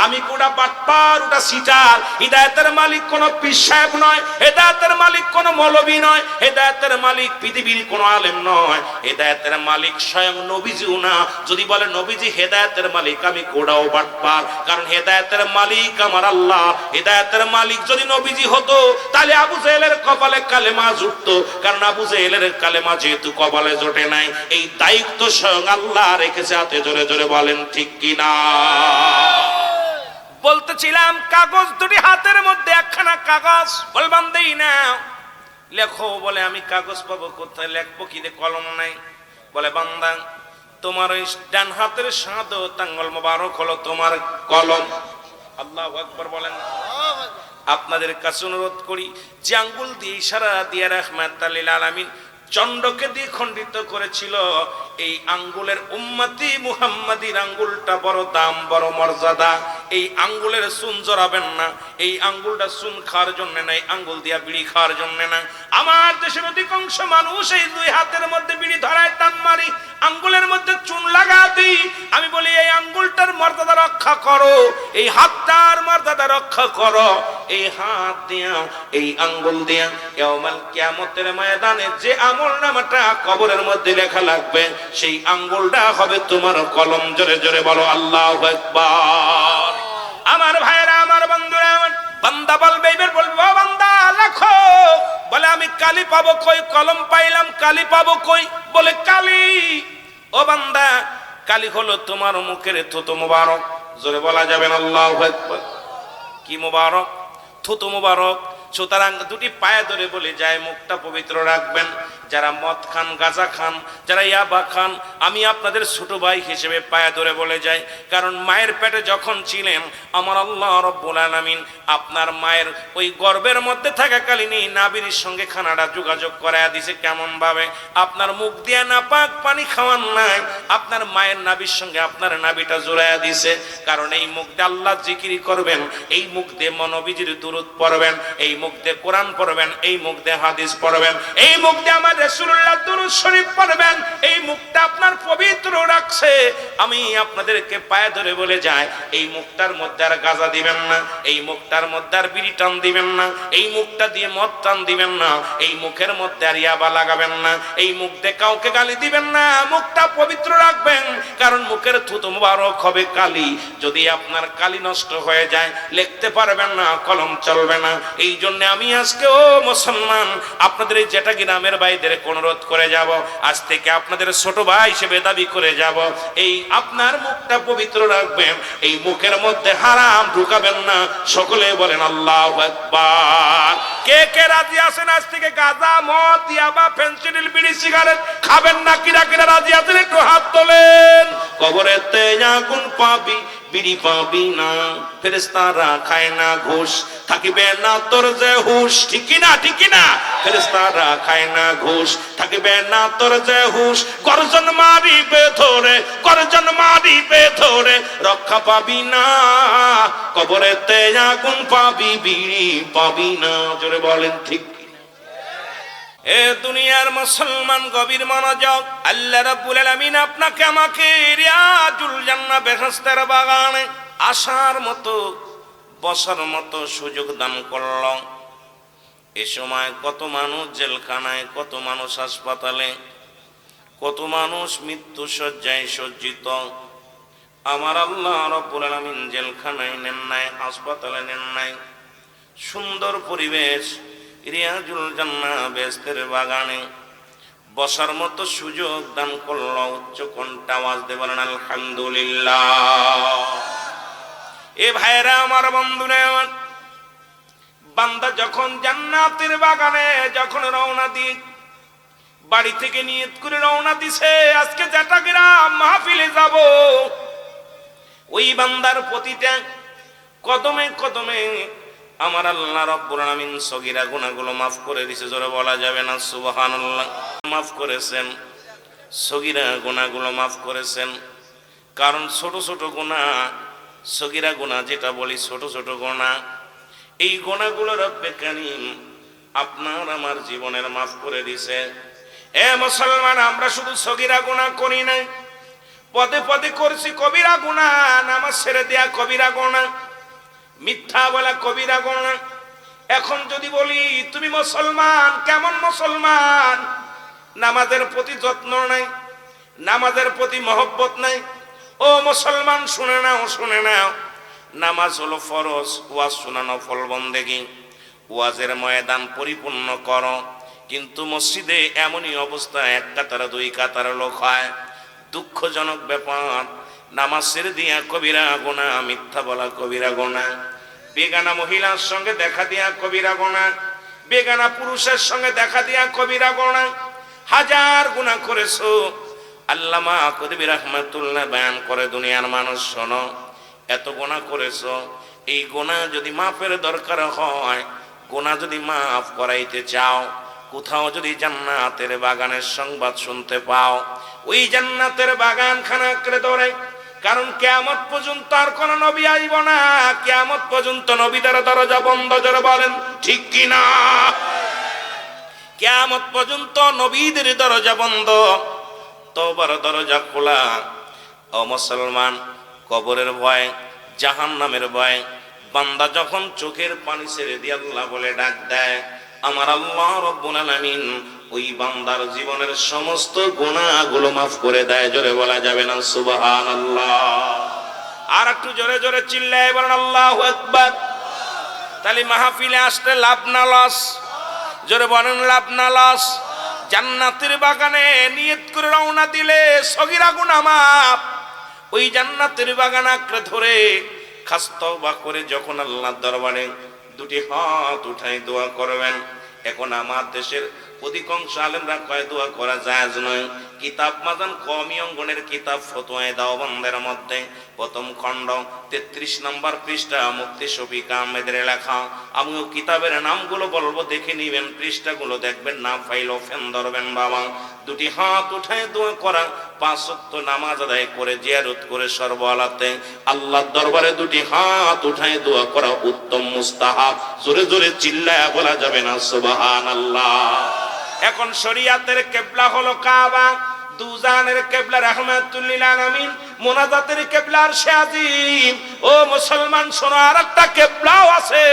আমি কোটা বাটপার, ওটা সিটার, হেদায়েতের মালিক কোন পীর সাহেব নয়, হেদায়েতের মালিক কোন মৌলবী নয়, হেদায়েতের মালিক পৃথিবীর কোন আলেম নয়, হেদায়েতের মালিক স্বয়ং নবীজিও না। যদি বলে নবীজি হেদায়েতের মালিক, আমি কোড়াও বাটপার, কারণ হেদায়েতের মালিক আমার আল্লাহ। হেদায়েতের মালিক যদি নবীজি হতো তাহলে আবু জেহেলের কপালে কালেমা জুটতো, কারণ আবু জেহেলের কালেমা যেহেতু কপালে জোটে নাই, এই দায়িত্ব স্বয়ং আল্লাহ রেখেছে হাতে। জোরে জোরে বলেন ঠিক কিনা? বলতেছিলাম কাগজ দুটি হাতের মধ্যে, একখানা কাগজ বলবান দেই না, লেখো। বলে আমি কাগজ পাবো কোথায়, লেখবো কি দিয়ে, কলম নাই। বলে বান্দা তোমার ওই ডান হাতের শাহাদাত আঙ্গুল মোবারক হলো তোমার কলম। আল্লাহু আকবার বলেন। আপনাদের কাছে অনুরোধ করি, যে আঙ্গুল দিয়ে ইশারা দিয়ে রাহমাতুল লিল আলামিন চন্দ্রকে দিয়ে খণ্ডিত করেছিল, এই আঙ্গুলের উম্মতি মুহাম্মাদির আঙ্গুলটা বড় দাম, বড় মর্যাদা। এই আঙ্গুলের চুন জড়াবেন না, এই আঙ্গুলটা চুন খাওয়ার জন্য নাই, আঙ্গুল দিয়া বিড়ি খাওয়ার জন্য না। আমার দেশের অধিকাংশ মানুষ এই দুই হাতের মধ্যে বিড়ি ধরায় টান মারি, আঙ্গুলের মধ্যে চুন লাগা দিই। আমি বলি এই আঙ্গুলটার মর্যাদা রক্ষা করো, এই হাতটার মর্যাদা রক্ষা করো। এই হাত দিয়া, এই আঙ্গুল দিয়া ইয়াউমাল কিয়ামতের ময়দানে যে আমল নামাটা কবরের মধ্যে লেখা লাগবে, সেই আঙ্গুলটা হবে তোমার কলম। জোরে জোরে বলো আল্লাহু আকবার। আমার ভাইরা, আমার বন্ধুরা, বান্দা বলবে, এবার বলবো বান্দা লেখো। বলে আমি কালি পাবো কই, কলম পাইলাম, কালি পাবো কই? বলে কালি, ও বান্দা কালি হলো তোমার মুখের থুতু মুবারক। জোরে বলা যাবে না আল্লাহু আকবার। কি মুবারক? থুতু মুবারক। সুতরাং দুটি পায়ে ধরে বলে যায় মুখটা পবিত্র রাখবেন। যারা মদ খান, গাঁজা খান, যারা ইয়াবা খান, আমি আপনাদের ছোট ভাই হিসেবে পায়ে ধরে বলে যাই, কারণ মায়ের পেটে যখন ছিলেন আমার আল্লাহ রব্বুল আলামিন আপনার মায়ের ওই গর্ভের মধ্যে থাকাকালীনই নাবির সঙ্গে খানাটা যোগাযোগ করায়া দিছে। কেমন ভাবে? আপনার মুখ দিয়ে নাপাক পানি খাওয়ান নাই, আপনার মায়ের নাবির সঙ্গে আপনার নাবিটা জোড়ায়া দিছে। কারণ এই মুখ দিয়ে আল্লাহ জিকির করবেন, এই মুখ দিয়ে নবীজির দুরূদ পড়বেন, এই মুখ দিয়ে কোরআন পড়বেন, এই মুখ দিয়ে হাদিস পড়বেন, এই মুখ দিয়ে আমার রাসূলুল্লাহ দুরূদ শরীফ পড়বেন। এই মুখটা আপনার পবিত্র রাখছে। আমি আপনাদেরকে পায়ে ধরে বলে যাই, এই মুখটার মধ্যে আর গাঁজা দিবেন না, এই মুখটার মধ্যে আর বিড়ি টান দিবেন না, এই মুখটা দিয়ে মদ টান দিবেন না, এই মুখের মধ্যে আর ইয়াবা লাগাবেন না, এই মুখ দিয়ে কাউকে গালি দিবেন না। মুখটা পবিত্র রাখবেন, কারণ মুখের থুতু মুবারক হবে কালি। যদি আপনার কালি নষ্ট হয়ে যায়, লিখতে পারবেন না, কলম চলবে না। এই জন্য আমি আজকে ও মুসলমান আপনাদের এই যেটা গ্রামের ভাইদের অনুরোধ করে যাব, আজ থেকে আপনাদের ছোট ভাই হিসেবে দাবি করে যাব, এই আপনার মুখটা পবিত্র রাখবেন, এই মুখের মধ্যে হারাম ঢুকাবেন না। সকলে বলেন আল্লাহু আকবার। কে কে রাজি আছেন আজ থেকে গাঁজা, মদ, ইয়াবা, ফেনসিডিল, বিড়ি, সিগারেট খাবেন না? কিরা কিরা রাজি আছেন একটু হাত তোলেন। কবরেতে আগুন পাবি, বিড়ি পাবি না, ফেরেশতারা খায় না ঘুষ, থাকিবে না তোর যে হুশ। ঠিক কিনা? ঠিক কিনা? ফেরেশতারা খায় না ঘুষ, থাকিবে না তোর যে হুশ। গর্জন মারিবে ধরে, গর্জন মারিবে ধরে, রক্ষা পাবি না। কবরেতে আগুন পাবি, বিড়ি পাবি না। জোরে বলেন ঠিক। এ দুনিয়ার মুসলমান গভীর মনোযোগ। আল্লাহ রাব্বুল আলামিন আপনাকে আমাকে রিয়াজুল জান্নাহ বেহেশতের বাগানে আসার মতো, বসার মতো সুযোগ দান করল। এ সময় কত মানুষ জেলখানায়, কত মানুষ হাসপাতালে, কত মানুষ মৃত্যু শয্যায় সজ্জিত। আমার আল্লাহ রাব্বুল আলামিন জেলখানায় নেন নাই, হাসপাতালে নেন নাই, সুন্দর পরিবেশ রিয়াজুল জান্নাহ বেহেশতের বাগানে বসার মতো সুযোগ দান করলো। উচ্চ কণ্ঠে আওয়াজ দিয়ে বলেন আলহামদুলিল্লাহ। এ ভাইরা আমার, বন্ধুরা আমার, বান্দা যখন জান্নাতের বাগানে যখন রওনা দিয়ে বাড়ি থেকে নিয়ত করে রওনা দিছে আজকে জাটাগ্রাম মাহফিলে যাব, ওই বান্দার প্রতিটা কদমে কদমে আমার আল্লাহ রাব্বুল আলামিন সগীরা গুনাহগুলো মাফ করে দিয়েছে। জোরে বলা যাবে না সুবহানাল্লাহ? মাফ করেছেন, সগীরা গুনাহগুলো মাফ করেছেন। কারণ ছোট ছোট গুনাহ, সগীরা গুনাহ যেটা বলি ছোট ছোট গুনাহ, এই গুনাহগুলো রব্বে কারীম আপনার আমার জীবনের মাফ করে দিয়েছে। এ মুসলমান, আমরা শুধু সগীরা গুনাহ করি না, পদে পদে করছি কবিরা গুনাহ। নামাজ ছেড়ে দেয়া কবিরা গুনাহ, মিথ্যা বলা কবিরা গুনাহ। এখন যদি বলি তুমি মুসলমান, কেমন মুসলমান? নামাজের প্রতি যত্ন নাই, নামাজের প্রতি মহব্বত নাই। ও মুসলমান, শুনে নাও, শুনে নাও, নামাজ হলো ফরজ, ওয়াজ শোনানো ফল বন্দেগী। ওয়াজের ময়দান পরিপূর্ণ করো, কিন্তু মসজিদে এমনই অবস্থা এক কাতার দুই কাতার লোক হয়। দুঃখজনক ব্যাপার, নামাজ ছেড়ে দিয়া কবিরা গুনাহ, মিথ্যা বলা কবিরা গুনাহ, বেগানা মহিলার সঙ্গে দেখা দিয়া কবিরা গুনাহ, বেগানা পুরুষের সঙ্গে দেখা দিয়া কবিরা গুনাহ। হাজার গুনাহ করেছো। আল্লামা কদবী রাহমাতুল্লাহ বয়ান করে, দুনিয়ার মানুষ শোনো, এত গুনাহ করেছো, এই গুনাহ যদি মাফের দরকার হয়, গুনাহ যদি মাফ করাইতে চাও, কোথাও যদি জান্নাতের বাগানের সংবাদ শুনতে পাও, ওই জান্নাতের বাগান খানা করে ধরে। কারণ কিয়ামত পর্যন্ত আর কোন নবী আইব না, কিয়ামত পর্যন্ত নবীদের দরজা বন্ধ। জোরে বলেন ঠিক কি না? কিয়ামত পর্যন্ত নবীদের দরজা বন্ধ, তওবার দরজা খোলা। ও মুসলমান, কবরের ভয়, জাহান্নামের ভয়, বান্দা যখন চোখের পানি ছেড়ে দিয়ে আল্লাহ বলে ডাক দেয়, আমার আল্লাহ রাব্বুল আলামিন ওই বান্দার জীবনের সমস্ত গুনাহগুলো মাফ করে দেয়। জোরে বলা যাবে না সুবহানাল্লাহ? আর একটু জোরে জোরে চিল্লায় বলেন আল্লাহু আকবার। তাহলে মাহফিলে আসতে লাভ না লস? জোরে বলেন লাভ না লস? জান্নাতের বাগানে নিয়ত করে রওনা দিলে সগীরা গুনাহ মাফ। ওই জান্নাতের বাগান আঁকড়ে ধরে খাস তওবা করে যখন আল্লাহর দরবারে দুটি হাত উঠাই দোয়া করবেন। এখন আমার দেশের অধিকাংশ আলেমরা কয় দোয়া করা জায়েজ নয়। কিতাব মাজান কওমি অঙ্গনের কিতাব ফতোয়ায়ে দেওবন্দের মধ্যে প্রথম খণ্ড 33 নম্বর পৃষ্ঠা মুফতি শফিক আহমেদের লেখা। আমিও কিতাবের নামগুলো বলবো, দেখে নিবেন, পৃষ্ঠাগুলো দেখবেন, না ফাইল ফেন ধরবেন বাবা। দুটি হাত উঠায় দোয়া করা, 5 ওয়াক্ত নামাজ আদায় করে জিয়ারত করে সর্বহালাতে আল্লাহর দরবারে দুটি হাত উঠায় দোয়া করা উত্তম মুস্তাহাব। জোরে জোরে চিল্লায়া বলা যাবে না সুবহানাল্লাহ? এখন শরীয়তের কিবলা হলো কাবা, দুজানের কিবলা রাহমাতুল লিল আলামিন, মুনাজাতের কিবলা আরশে আজিম। ও মুসলমান শোনো, আরেকটা কিবলাও আছে।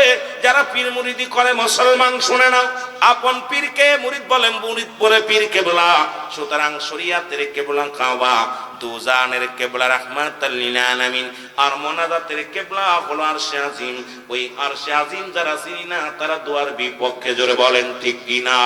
যারা পীর মুরিদি করে মুসলমান শুনে নাও, আপন পীরকে মুরিদ বলেন, মুরিদ বলে পীর কিবলা। সুতরাং শরীয়তের কিবলা কাবা, দুজানের কিবলা রাহমাতুল লিল আলামিন, আর মুনাজাতের কিবলা হলো আরশে আজিম। ওই আরশে আজিম যারা চিনি না তারা দুয়ার বিপক্ষে। জোরে বলেন ঠিক কি না?